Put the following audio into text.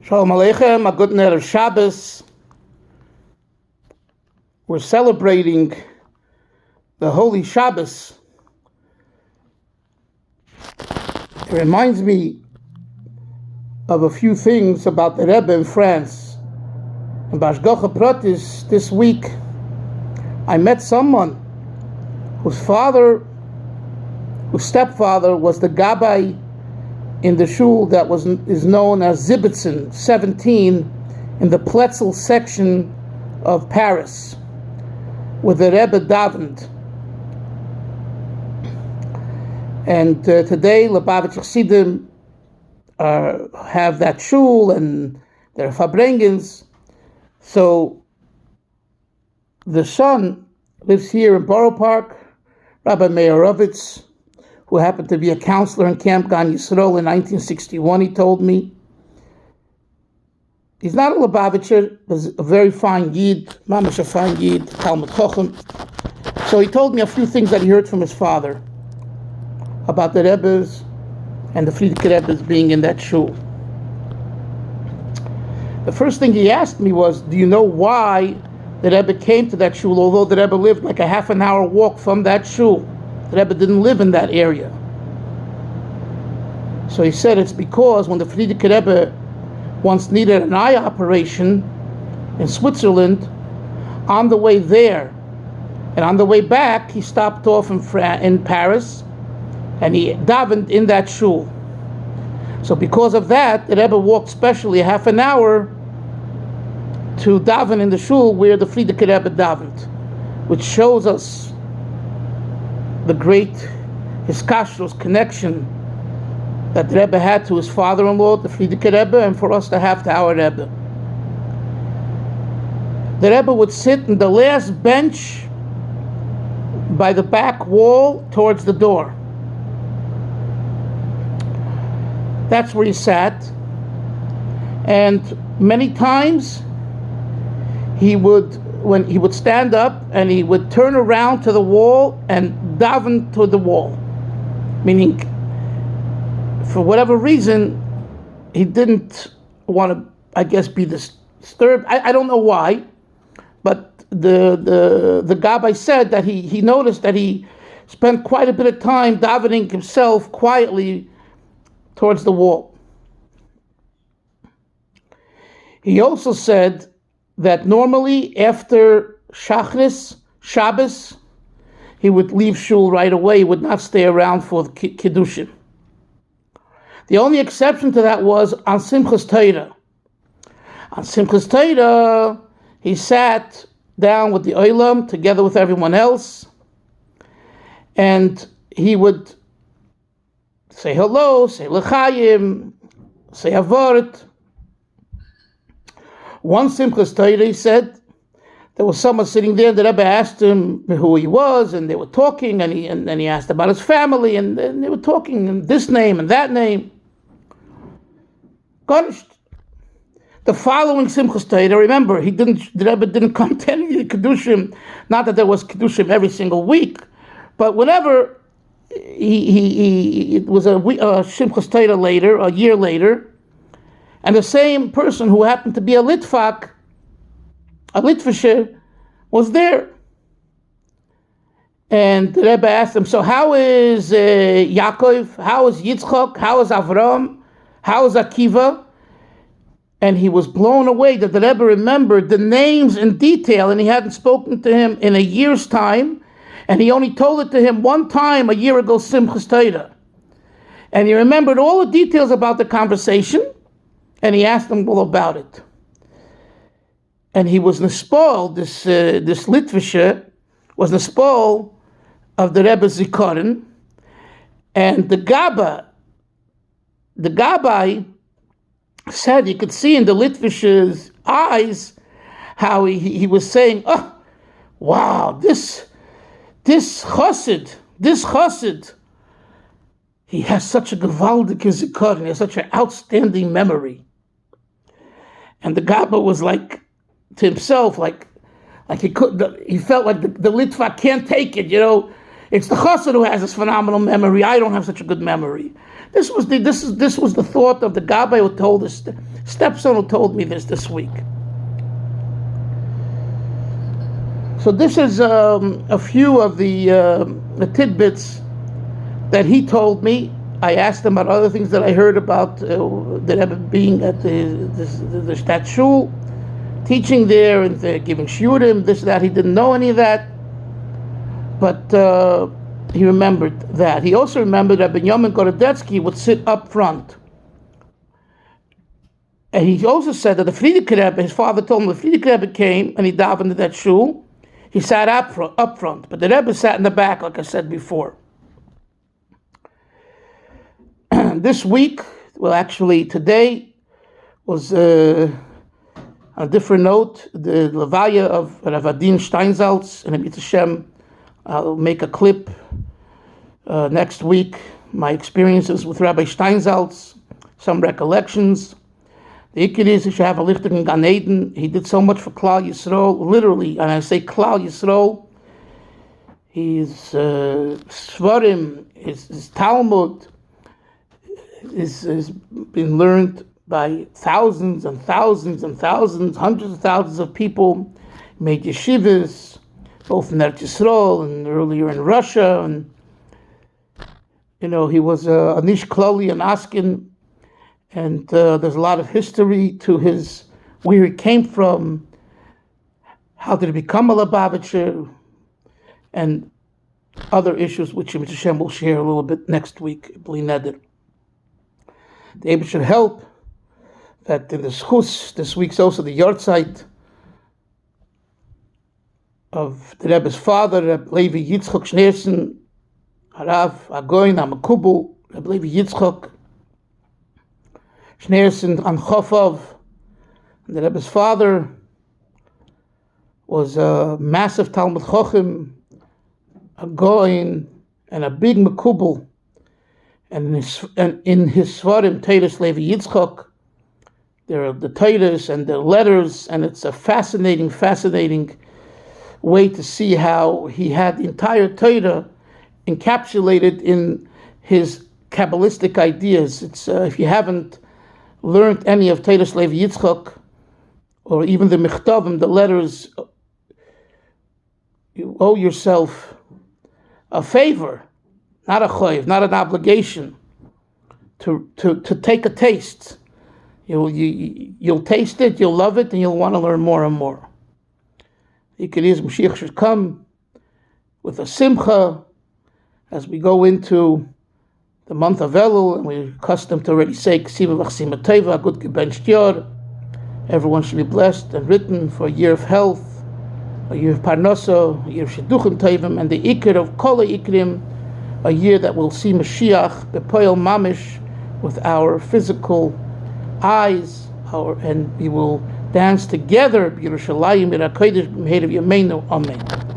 Shalom Aleichem, a good night of Shabbos. We're celebrating the Holy Shabbos. It reminds me of a few things about the Rebbe in France. In Bashgacha Pratis this week, I met someone whose stepfather was the Rabbi in the shul that is known as Zibitzin 17 in the Pletzel section of Paris, where the Rebbe davened. And today, Lubavitch Chassidim have that shul and their farbrengens. So the son lives here in Borough Park, Rabbi Meyerovitz, who happened to be a counselor in Camp Gan Yisrael in 1961, he told me. He's not a Lubavitcher, but a very fine Yid, mamash a fine Yid, Talmud Chochem. So he told me a few things that he heard from his father about the Rebbes and the Frierdiker Rebbes being in that shul. The first thing he asked me was, do you know why the Rebbe came to that shul, although the Rebbe lived like a half an hour walk from that shul? The Rebbe didn't live in that area. So he said it's because when the Frierdiker Rebbe once needed an eye operation in Switzerland, on the way there and on the way back, he stopped off in Paris and he davened in that shul. So because of that, the Rebbe walked specially a half an hour to daven in the shul where the Frierdiker Rebbe davened, which shows us the great hiskashrus connection that the Rebbe had to his father-in-law, the Frierdiker Rebbe, and for us to have to our Rebbe. The Rebbe would sit in the last bench by the back wall towards the door. That's where he sat. And many times when he would stand up and he would turn around to the wall and daven to the wall. Meaning, for whatever reason, he didn't want to, I guess, be disturbed. I don't know why, but the Rabbi said that he noticed that he spent quite a bit of time davening himself quietly towards the wall. He also said that normally after Shachris, Shabbos, he would leave shul right away. He would not stay around for the Kiddushin. The only exception to that was on Simchas Torah. On Simchas Torah, he sat down with the Olam together with everyone else, and he would say hello, say l'chaim, say avort. One Simchas Torah, he said, there was someone sitting there. The Rebbe asked him who he was, and they were talking, and he asked about his family, and they were talking, and this name and that name. Garnished. The following Simchas Torah, remember, the Rebbe didn't come to any Keddushim, not that there was Keddushim every single week, but whenever it was a Simchas Torah later, a year later, and the same person who happened to be a Litvak, a Litvisher, was there. And the Rebbe asked him, so how is Yaakov? How is Yitzchak? How is Avram? How is Akiva? And he was blown away that the Rebbe remembered the names in detail, and he hadn't spoken to him in a year's time, and he only told it to him one time a year ago, Simchas Torah. And he remembered all the details about the conversation, and he asked him all about it. And he was nespal, this Litvisher was nespal of the Rebbe's Zikaron, and the Gabbai said you could see in the Litvisher's eyes how he was saying, oh, wow, this chassid, he has such a gewaldige Zikaron, he has such an outstanding memory. And the Gabbai was like, to himself, like he felt like the Litvak can't take it, It's the chassid who has this phenomenal memory. I don't have such a good memory. This was the thought of the Gabbai who told us, stepson who told me this week. So this is a few of the tidbits that he told me. I asked him about other things that I heard about the Rebbe being at the shul, teaching there and giving shiurim, this, that. He didn't know any of that, but he remembered that. He also remembered that Benjamin Gorodetsky would sit up front. And he also said that the Frierdiker Rebbe, his father told him, the Frierdiker Rebbe came and he davened into that shul. He sat up front, but the Rebbe sat in the back, like I said before. This week, well, actually today, was on a different note, the Levaya of Rabbi Steinzaltz, and Rebbe Hashem, I'll make a clip next week, my experiences with Rabbi Steinzaltz, some recollections. The Ikir is, he should have a lichter in Gan Eden. He did so much for Klal Yisrael, literally, and I say Klal Yisrael. His Svarim, his Talmud, has been learned by thousands and thousands and thousands, hundreds of thousands of people. He made yeshivas, both in Eretz Yisrael and earlier in Russia. And he was a Nish Klali and Askin. And there's a lot of history to where he came from, how did he become a Lubavitcher, and other issues which Rebbe Hashem will share a little bit next week. Bli Neder. The Rebbe should help that in the schus, this week's also the Yortzeit of the Rebbe's father, Rebbe Levi Yitzchok Schneerson, Harav Agoin Amakubel, Rebbe Levi Yitzchok Schneerson on Chofov. The Rebbe's father was a massive Talmud Chochem, a Goin, and a big Makubel. And in his Svarim, Teiras Levi Yitzchok, there are the Teiras and the letters, and it's a fascinating way to see how he had the entire Torah encapsulated in his Kabbalistic ideas. It's if you haven't learned any of Teiras Levi Yitzchok, or even the Mechtavim, the letters, you owe yourself a favor, not a choiv, not an obligation, to take a taste. You'll taste it, you'll love it, and you'll want to learn more and more. Ikariz Mashiach should come with a simcha as we go into the month of Elul, and we're accustomed to already say Ksiva V'Chsima Teva, good gebenched yor. Everyone should be blessed and written for a year of health, a year of Parnasa, a year of Shidduchim Tevim, and the Ikir of Kol Ikrim, a year that will see Mashiach Bepoel Mamish with our physical eyes, and we will dance together. Yerushalayim Irakodesh B'Meir of Yameinu. Amen.